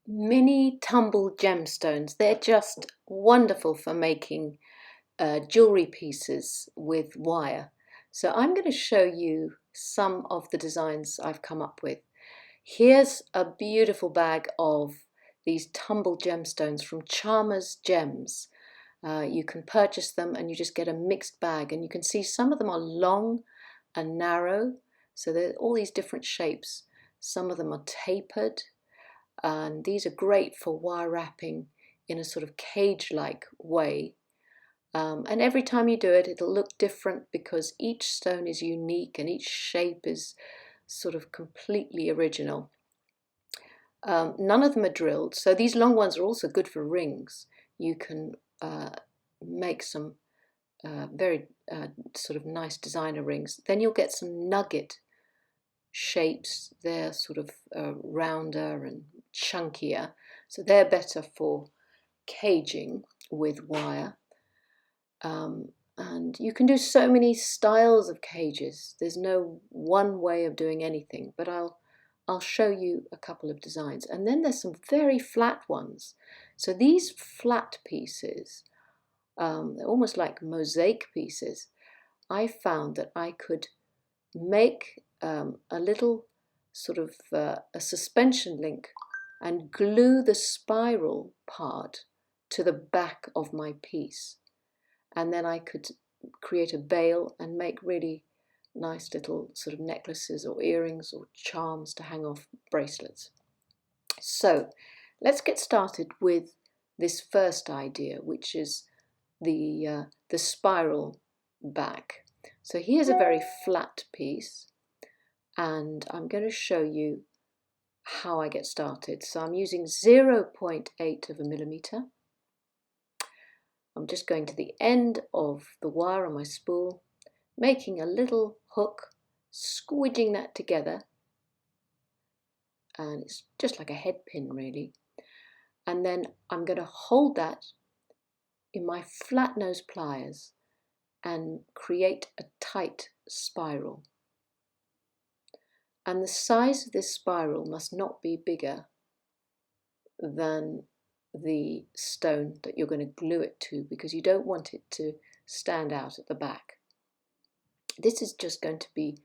Mini tumbled gemstones. They're just wonderful for making jewelry pieces with wire. So I'm going to show you some of the designs I've come up with. Here's a beautiful bag of these tumbled gemstones from Charmers Gems. You can purchase them and you just get a mixed bag, and you can see some of them are long and narrow, so they're all these different shapes. Some of them are tapered, and these are great for wire wrapping in a sort of cage-like way. And every time you do it, it'll look different because each stone is unique and each shape is sort of completely original. None of them are drilled, so these long ones are also good for rings. You can make some very sort of nice designer rings. Then you'll get some nugget shapes. They're sort of rounder and chunkier, so they're better for caging with wire. And you can do so many styles of cages. There's no one way of doing anything, but I'll show you a couple of designs. And then there's some very flat ones. So these flat pieces, they're almost like mosaic pieces. I found that I could make a little sort of a suspension link and glue the spiral part to the back of my piece. And then I could create a bail and make really nice little sort of necklaces or earrings or charms to hang off bracelets. So let's get started with this first idea, which is the spiral back. So here's a very flat piece, and I'm going to show you how I get started. So I'm using 0.8 of a millimeter. I'm just going to the end of the wire on my spool, making a little hook, squidging that together, and it's just like a head pin really. And then I'm going to hold that in my flat nose pliers and create a tight spiral. And the size of this spiral must not be bigger than the stone that you're going to glue it to, because you don't want it to stand out at the back. This is just going to be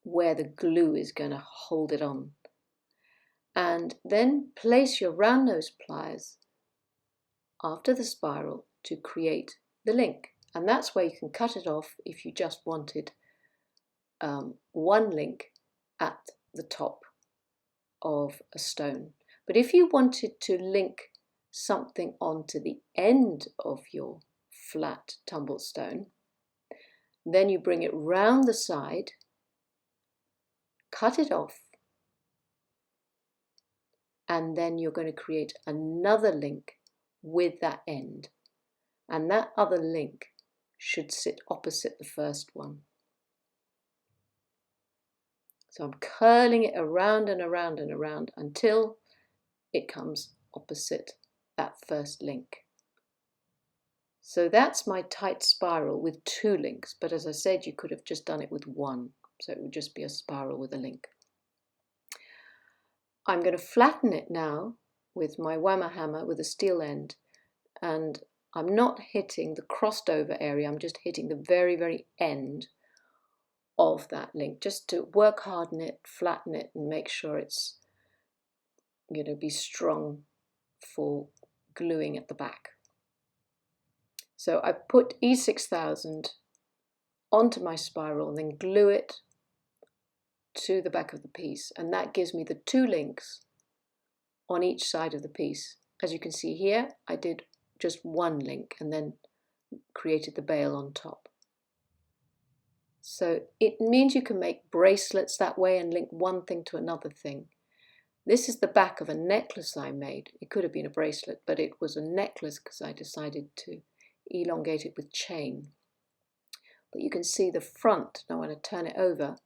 where the glue is going to hold it on. And then place your round nose pliers after the spiral to create the link. And that's where you can cut it off if you just wanted one link at the top of a stone. But if you wanted to link something onto the end of your flat tumbled stone, then you bring it round the side, cut it off, and then you're going to create another link with that end. And that other link should sit opposite the first one. So I'm curling it around and around and around until it comes opposite that first link. So that's my tight spiral with two links, but as I said, you could have just done it with one, so it would just be a spiral with a link. I'm going to flatten it now with my whammer hammer with a steel end, and I'm not hitting the crossed over area, I'm just hitting the very, very end of that link, just to work hard on it, flatten it, and make sure it's going to be strong for gluing at the back. So I put E6000 onto my spiral and then glue it to the back of the piece, and that gives me the two links on each side of the piece. As you can see here, I did just one link and then created the bail on top. So it means you can make bracelets that way and link one thing to another thing. This is the back of a necklace I made. It could have been a bracelet, but it was a necklace because I decided to elongate it with chain. But you can see the front. Now when I turn it over,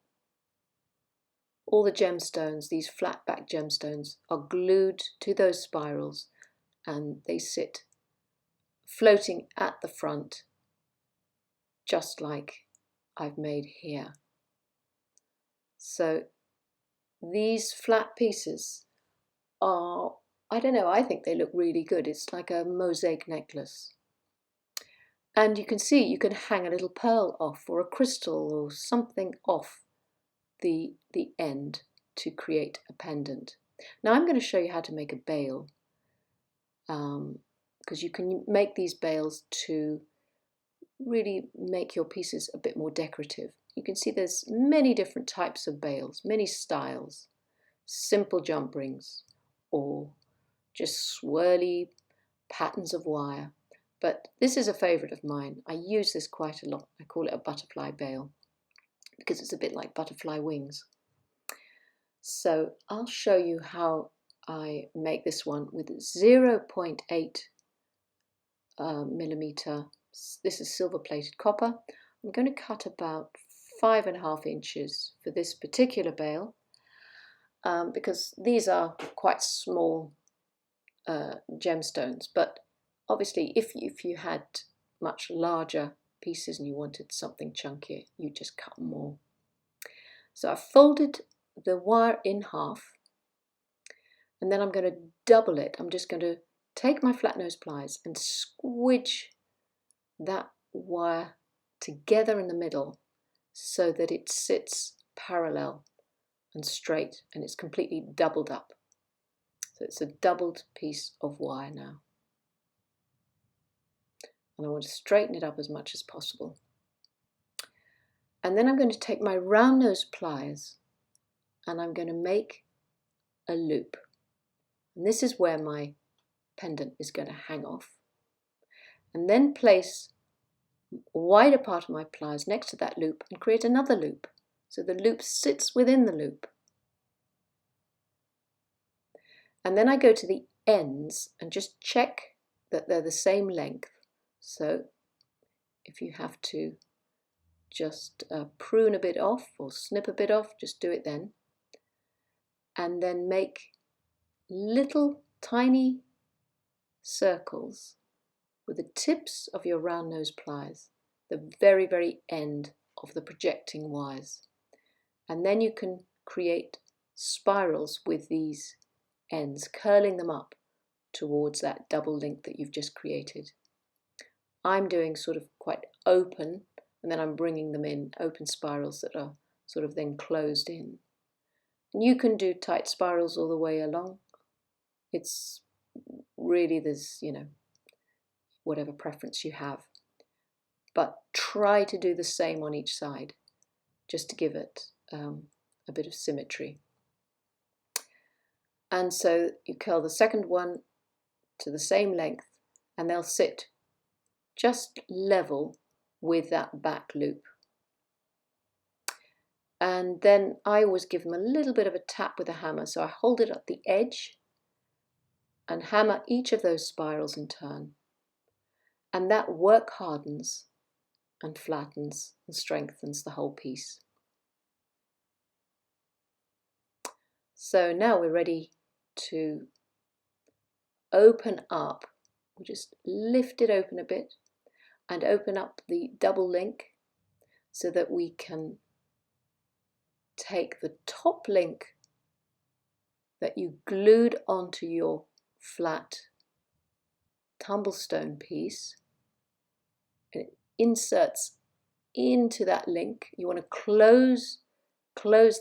all the gemstones, these flat back gemstones, are glued to those spirals, and they sit floating at the front, just like I've made here. So these flat pieces are, I don't know, I think they look really good. It's like a mosaic necklace. And you can see you can hang a little pearl off or a crystal or something off the end to create a pendant. Now I'm going to show you how to make a bail, because you can make these bails to really make your pieces a bit more decorative. You can see there's many different types of bails, many styles, simple jump rings or just swirly patterns of wire. But this is a favourite of mine. I use this quite a lot. I call it a butterfly bail because it's a bit like butterfly wings. So I'll show you how I make this one with 0.8 millimeter. This is silver plated copper. I'm going to cut about 5.5 inches for this particular bail because these are quite small gemstones, but obviously if you had much larger pieces and you wanted something chunkier, you just cut more. So I've folded the wire in half, and then I'm going to double it. I'm just going to take my flat nose pliers and squidge that wire together in the middle so that it sits parallel and straight and it's completely doubled up. So it's a doubled piece of wire now. And I want to straighten it up as much as possible. And then I'm going to take my round nose pliers and I'm going to make a loop. And this is where my pendant is going to hang off. And then place a wider part of my pliers next to that loop and create another loop. So the loop sits within the loop. And then I go to the ends and just check that they're the same length. So if you have to just prune a bit off or snip a bit off, just do it then. And then make little tiny circles with the tips of your round nose pliers, the very, very end of the projecting wires. And then you can create spirals with these ends, curling them up towards that double link that you've just created. I'm doing sort of quite open, and then I'm bringing them in, open spirals that are sort of then closed in. And you can do tight spirals all the way along. It's really, there's, you know, whatever preference you have. But try to do the same on each side, just to give it a bit of symmetry. And so you curl the second one to the same length, and they'll sit just level with that back loop. And then I always give them a little bit of a tap with a hammer. So I hold it at the edge and hammer each of those spirals in turn. And that work hardens and flattens and strengthens the whole piece. So now we're ready to open up. We just lift it open a bit and open up the double link so that we can take the top link that you glued onto your flat tumblestone piece, and it inserts into that link. You want to close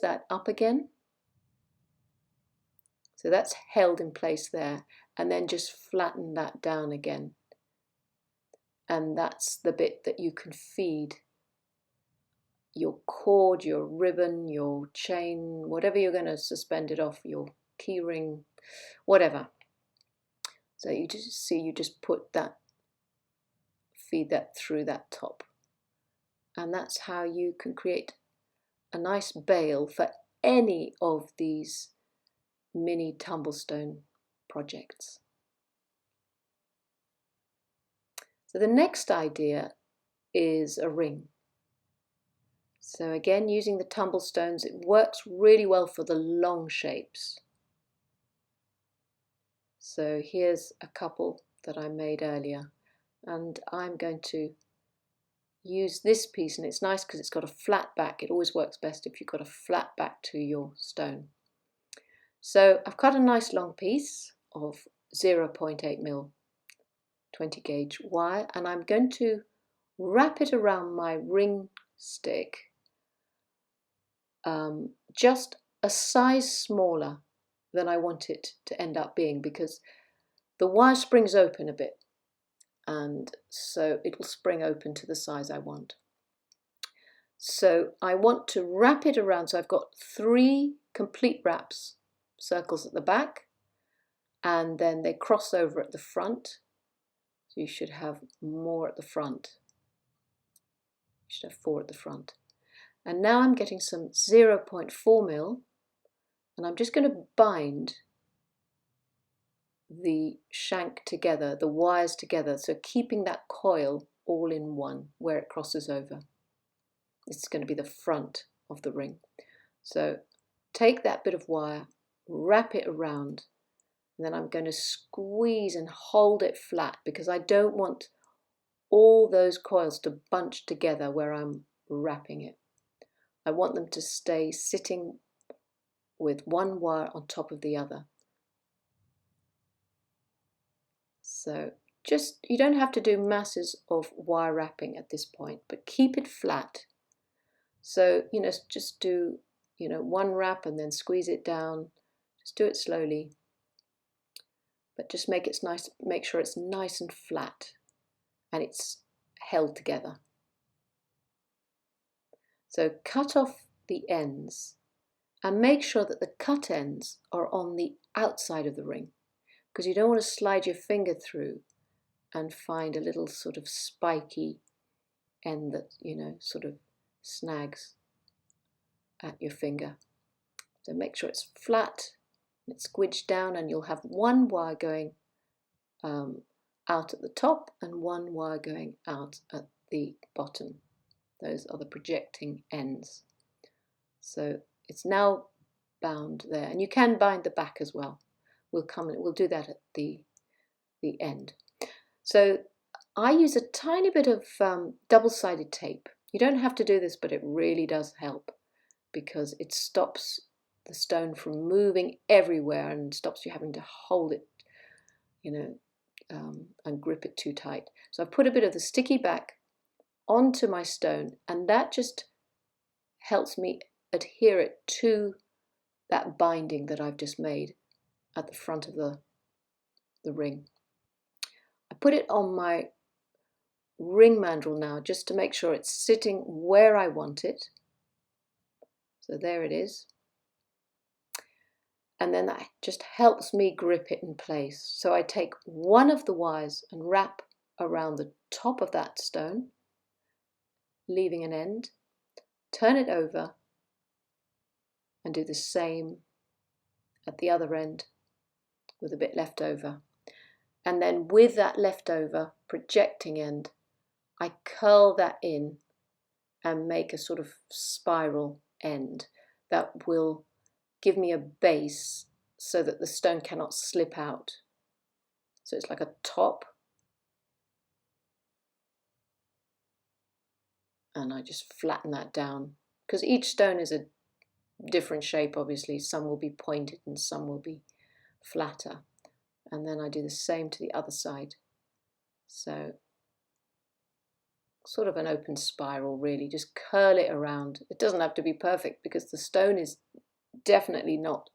that up again. So that's held in place there, and then just flatten that down again. And that's the bit that you can feed your cord, your ribbon, your chain, whatever you're going to suspend it off, your key ring, whatever. So you just see, you just put that, feed that through that top. And that's how you can create a nice bail for any of these mini tumblestone projects. So the next idea is a ring. So again, using the tumblestones, it works really well for the long shapes. So here's a couple that I made earlier, and I'm going to use this piece, and it's nice because it's got a flat back. It always works best if you've got a flat back to your stone. So I've cut a nice long piece of 0.8 mil 20 gauge wire, and I'm going to wrap it around my ring stick, just a size smaller than I want it to end up being, because the wire springs open a bit, and so it will spring open to the size I want. So I want to wrap it around, so I've got 3 complete wraps, circles at the back, and then they cross over at the front. So you should have more at the front. You should have 4 at the front. And now I'm getting some 0.4 mil, and I'm just going to bind the shank together, the wires together, so keeping that coil all in one where it crosses over. This is going to be the front of the ring. So take that bit of wire, wrap it around, and then I'm going to squeeze and hold it flat, because I don't want all those coils to bunch together where I'm wrapping it. I want them to stay sitting with one wire on top of the other. So you don't have to do masses of wire wrapping at this point, but keep it flat. So, just do, one wrap and then squeeze it down. Just do it slowly, but just make sure it's nice and flat and it's held together. So cut off the ends and make sure that the cut ends are on the outside of the ring, because you don't want to slide your finger through and find a little sort of spiky end that, sort of snags at your finger. So make sure it's flat, it's squidged down, and you'll have one wire going out at the top and one wire going out at the bottom. Those are the projecting ends. So it's now bound there, and you can bind the back as well. We'll do that at the end. So I use a tiny bit of double-sided tape. You don't have to do this, but it really does help, because it stops the stone from moving everywhere and stops you having to hold it, and grip it too tight. So I've put a bit of the sticky back onto my stone, and that just helps me adhere it to that binding that I've just made at the front of the ring. I put it on my ring mandrel now, just to make sure it's sitting where I want it. So there it is. And then that just helps me grip it in place. So I take one of the wires and wrap around the top of that stone, leaving an end, turn it over, and do the same at the other end with a bit left over. And then with that leftover projecting end, I curl that in and make a sort of spiral end that will give me a base so that the stone cannot slip out. So it's like a top, and I just flatten that down, because each stone is a different shape. Obviously, some will be pointed and some will be flatter, and then I do the same to the other side. So sort of an open spiral, really. Just curl it around. It doesn't have to be perfect, because the stone is definitely not,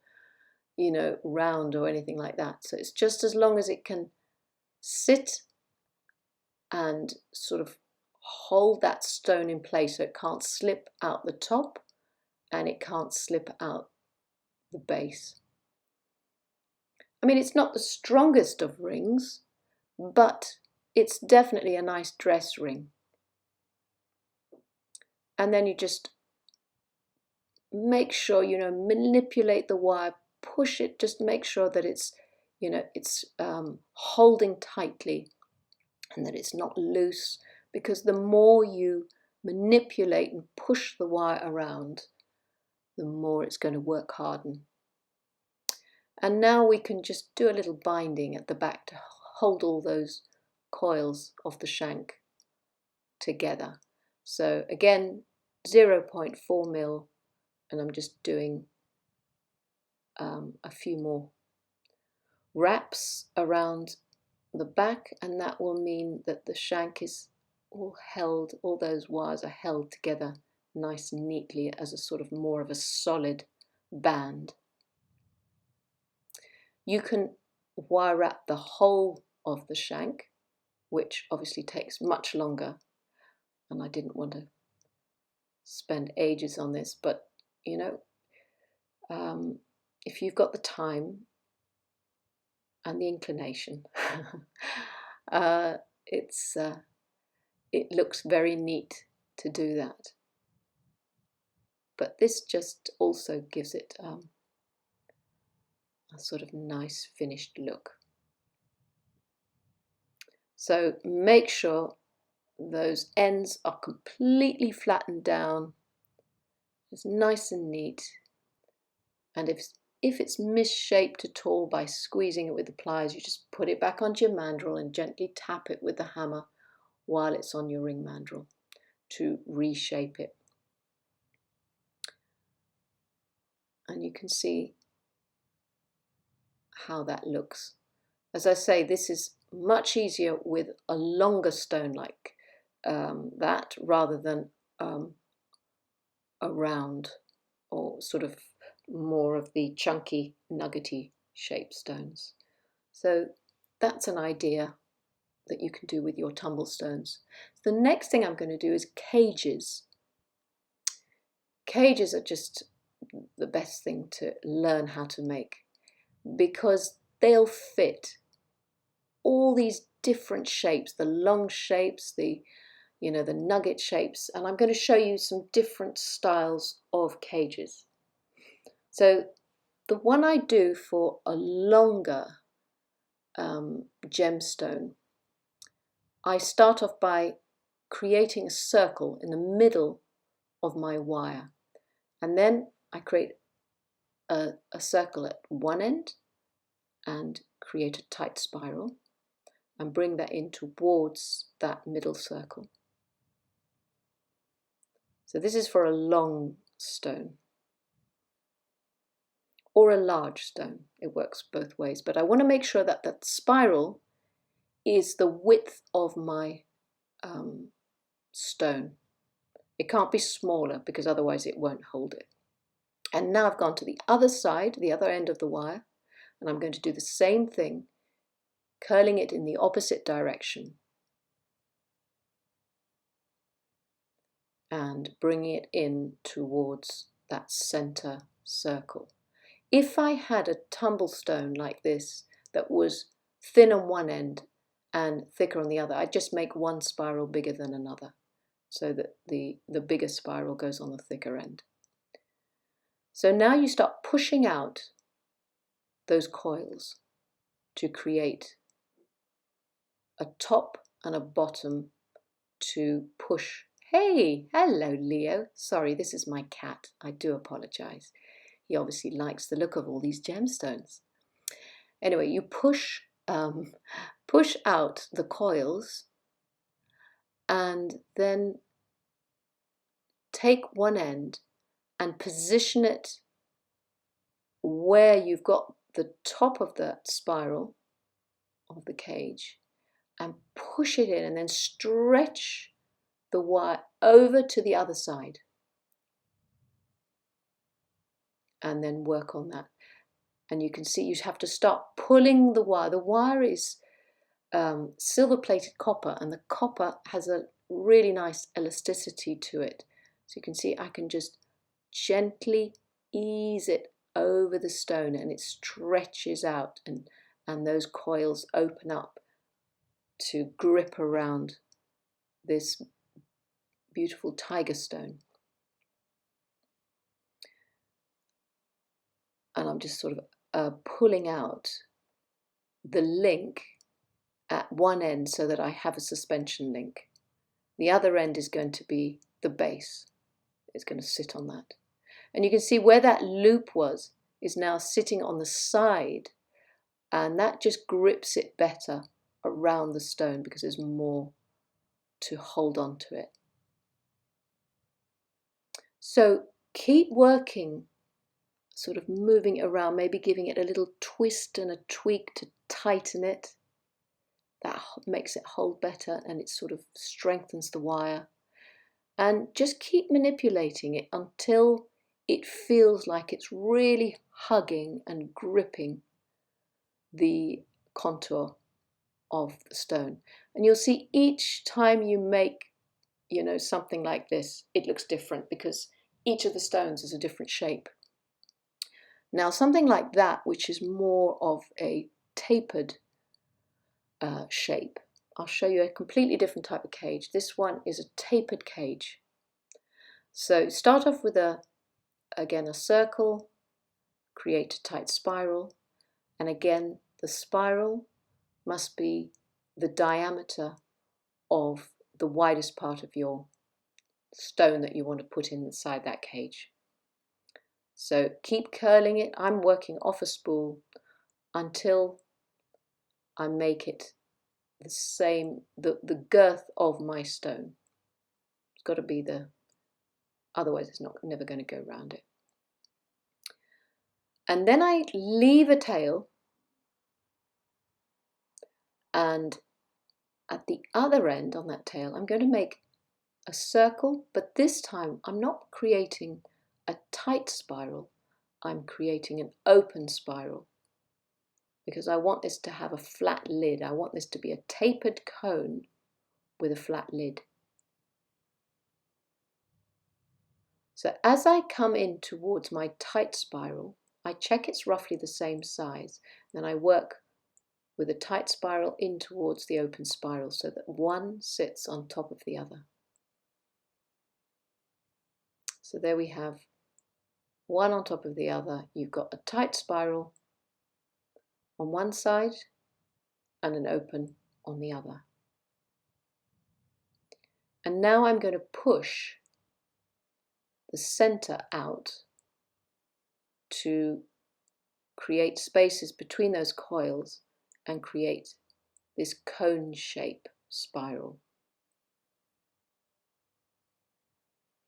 round or anything like that. So it's just as long as it can sit and sort of hold that stone in place, so it can't slip out the top and it can't slip out the base. I mean, it's not the strongest of rings, but it's definitely a nice dress ring. And then you just make sure, manipulate the wire, push it, just make sure that it's, it's holding tightly and that it's not loose, because the more you manipulate and push the wire around, the more it's going to work harden. And now we can just do a little binding at the back to hold all those coils of the shank together. So again, 0.4 mil, and I'm just doing a few more wraps around the back, and that will mean that the shank is all held, all those wires are held together nice and neatly as a sort of more of a solid band. You can wire wrap the whole of the shank, which obviously takes much longer, and I didn't want to spend ages on this, but you know, if you've got the time and the inclination, it looks very neat to do that. But this just also gives it a sort of nice finished look. So make sure those ends are completely flattened down. It's nice and neat. And if it's misshaped at all by squeezing it with the pliers, you just put it back onto your mandrel and gently tap it with the hammer while it's on your ring mandrel to reshape it. And you can see how that looks. As I say, this is much easier with a longer stone like that rather than a round or sort of more of the chunky nuggety shaped stones. So that's an idea that you can do with your tumblestones. The next thing I'm going to do is cages. Cages are just the best thing to learn how to make because they'll fit all these different shapes, the long shapes, the nugget shapes, and I'm going to show you some different styles of cages. So the one I do for a longer gemstone, I start off by creating a circle in the middle of my wire, and then I create a circle at one end and create a tight spiral and bring that in towards that middle circle. So this is for a long stone or a large stone. It works both ways, but I want to make sure that that spiral is the width of my stone. It can't be smaller because otherwise it won't hold it. And now I've gone to the other side, the other end of the wire, and I'm going to do the same thing, curling it in the opposite direction and bringing it in towards that center circle. If I had a tumblestone like this that was thin on one end and thicker on the other, I'd just make one spiral bigger than another so that the bigger spiral goes on the thicker end. So now you start pushing out those coils to create a top and a bottom to push. Hey, hello Leo. Sorry, this is my cat. I do apologize. He obviously likes the look of all these gemstones. Anyway, you push out the coils and then take one end and position it where you've got the top of the spiral of the cage and push it in and then stretch the wire over to the other side and then work on that. And you can see you have to start pulling the wire. The wire is silver plated copper, and the copper has a really nice elasticity to it. So you can see I can just gently ease it over the stone and it stretches out and those coils open up to grip around this beautiful tiger stone. And I'm just sort of pulling out the link at one end so that I have a suspension link. The other end is going to be the base. It's going to sit on that. And you can see where that loop was is now sitting on the side, and that just grips it better around the stone because there's more to hold on to it. So keep working sort of moving it around, maybe giving it a little twist and a tweak to tighten it. That makes it hold better and it sort of strengthens the wire. And just keep manipulating it until it feels like it's really hugging and gripping the contour of the stone. And you'll see each time you make, something like this, it looks different because each of the stones is a different shape. Now, something like that, which is more of a tapered shape, I'll show you a completely different type of cage. This one is a tapered cage. So start off with again a circle, create a tight spiral, and again the spiral must be the diameter of the widest part of your stone that you want to put inside that cage. So keep curling it. I'm working off a spool until I make it the same, the girth of my stone. It's got to be otherwise it's never going to go around it. And then I leave a tail, and at the other end on that tail I'm going to make a circle, but this time I'm not creating a tight spiral, I'm creating an open spiral because I want this to have a flat lid. I want this to be a tapered cone with a flat lid. So as I come in towards my tight spiral, I check it's roughly the same size, then I work with a tight spiral in towards the open spiral so that one sits on top of the other. So there we have one on top of the other. You've got a tight spiral on one side and an open on the other. And now I'm going to push the center out to create spaces between those coils and create this cone shape spiral.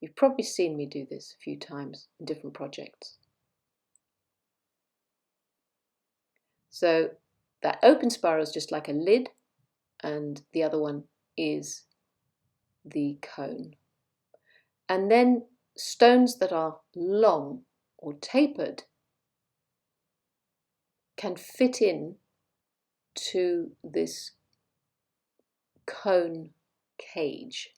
You've probably seen me do this a few times in different projects. So that open spiral is just like a lid, and the other one is the cone. And then stones that are long or tapered can fit in to this cone cage.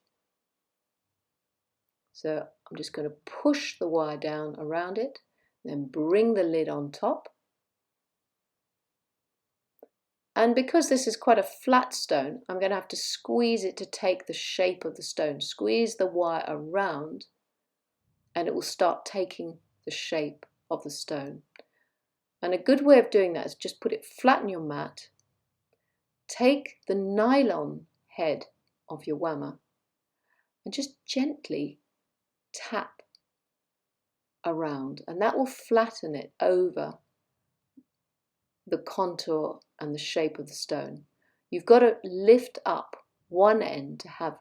So I'm just going to push the wire down around it, then bring the lid on top. And because this is quite a flat stone, I'm going to have to squeeze it to take the shape of the stone. Squeeze the wire around and it will start taking the shape of the stone. And a good way of doing that is just put it flat on your mat, take the nylon head of your whammer and just gently tap around, and that will flatten it over the contour and the shape of the stone. You've got to lift up one end to have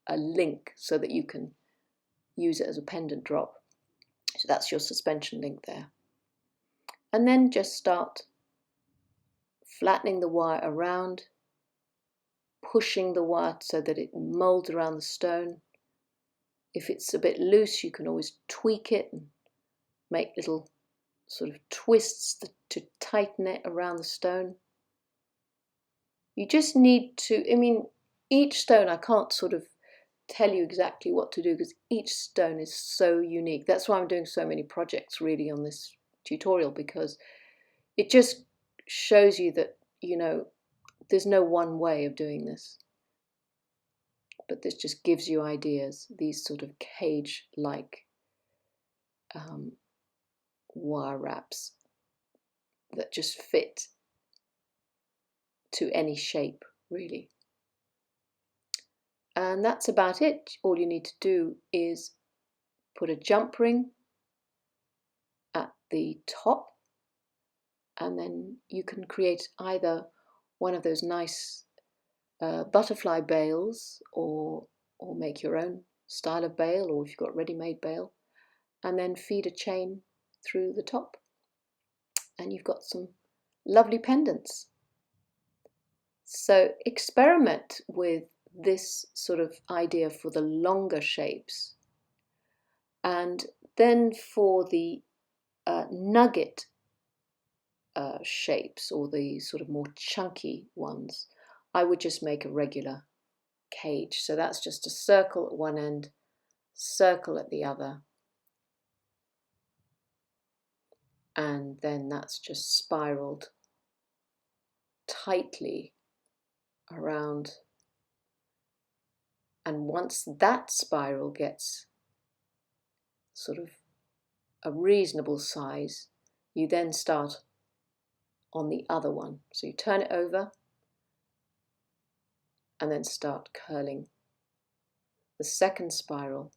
a link so that you can use it as a pendant drop. So that's your suspension link there. And then just start flattening the wire around, pushing the wire so that it molds around the stone. If it's a bit loose, you can always tweak it and make little sort of twists to tighten it around the stone. You just need to, each stone, I can't sort of tell you exactly what to do because each stone is so unique. That's why I'm doing so many projects really on this tutorial, because it just shows you that, there's no one way of doing this. But this just gives you ideas, these sort of cage-like wire wraps that just fit to any shape, really. And that's about it. All you need to do is put a jump ring at the top, and then you can create either one of those nice butterfly bails, or make your own style of bail, or if you've got ready-made bail, and then feed a chain through the top, and you've got some lovely pendants. So experiment with this sort of idea for the longer shapes, and then for the nugget shapes, or the sort of more chunky ones, I would just make a regular cage. So that's just a circle at one end, circle at the other, and then that's just spiraled tightly around. And once that spiral gets sort of a reasonable size, you then start on the other one. So you turn it over and then start curling the second spiral.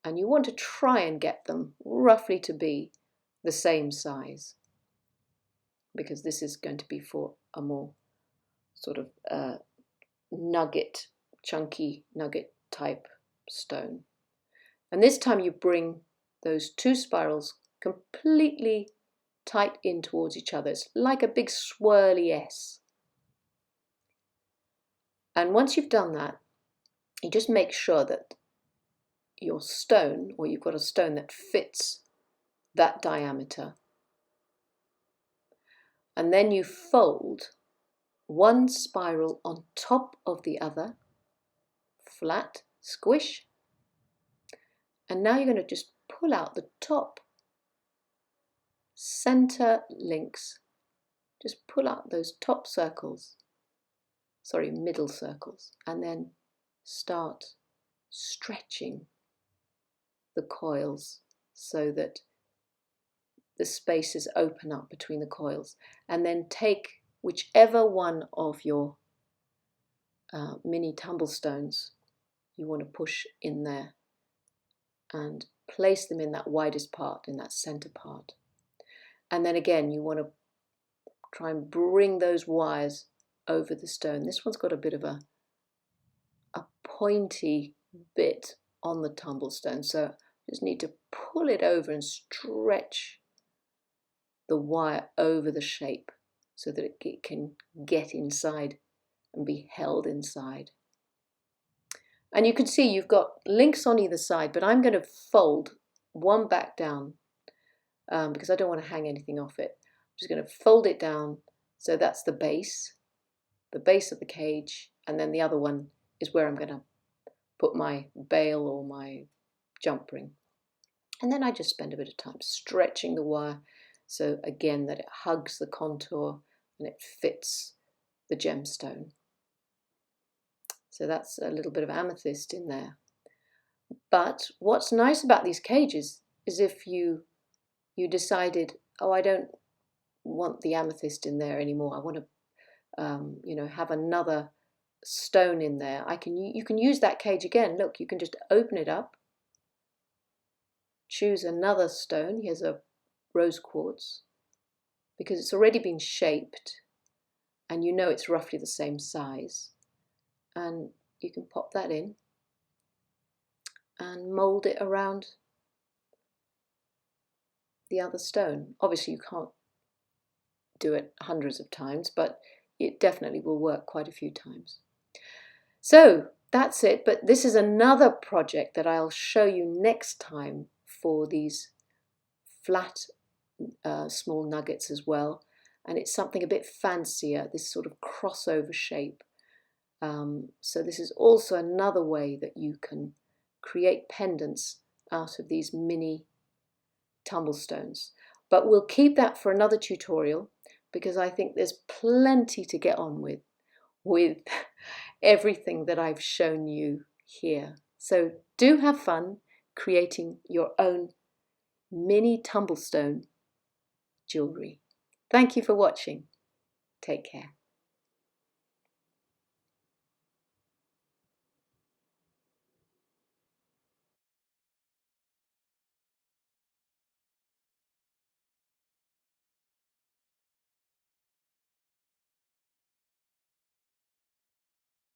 And you want to try and get them roughly to be the same size, because this is going to be for a more sort of nugget, chunky nugget type stone. And this time you bring those two spirals completely tight in towards each other. It's like a big swirly S. And once you've done that, you just make sure that your stone, or you've got a stone that fits that diameter. And then you fold one spiral on top of the other, flat, squish. And now you're going to just pull out the top center links. Just pull out those top circles, sorry, middle circles, and then start stretching the coils so that the spaces open up between the coils. And then take whichever one of your mini tumblestones you want to push in there and place them in that widest part, in that center part. And then again, you want to try and bring those wires over the stone. This one's got a bit of a pointy bit on the tumblestone, so you just need to pull it over and stretch the wire over the shape so that it can get inside and be held inside. And you can see you've got links on either side, but I'm going to fold one back down because I don't want to hang anything off it. I'm just going to fold it down, so that's the base of the cage, and then the other one is where I'm going to put my bail or my jump ring. And then I just spend a bit of time stretching the wire, so again that it hugs the contour and it fits the gemstone. So that's a little bit of amethyst in there. But what's nice about these cages is if you decided, oh, I don't want the amethyst in there anymore, I want to have another stone in there, you can use that cage again. Look, you can just open it up, choose another stone. Here's a rose quartz, because it's already been shaped and you know it's roughly the same size, and you can pop that in and mold it around the other stone. Obviously you can't do it hundreds of times, but it definitely will work quite a few times. So that's it, but this is another project that I'll show you next time for these flat small nuggets as well, and it's something a bit fancier, this sort of crossover shape. So this is also another way that you can create pendants out of these mini tumblestones. But we'll keep that for another tutorial, because I think there's plenty to get on with everything that I've shown you here. So do have fun creating your own mini tumblestone jewellery. Thank you for watching. Take care.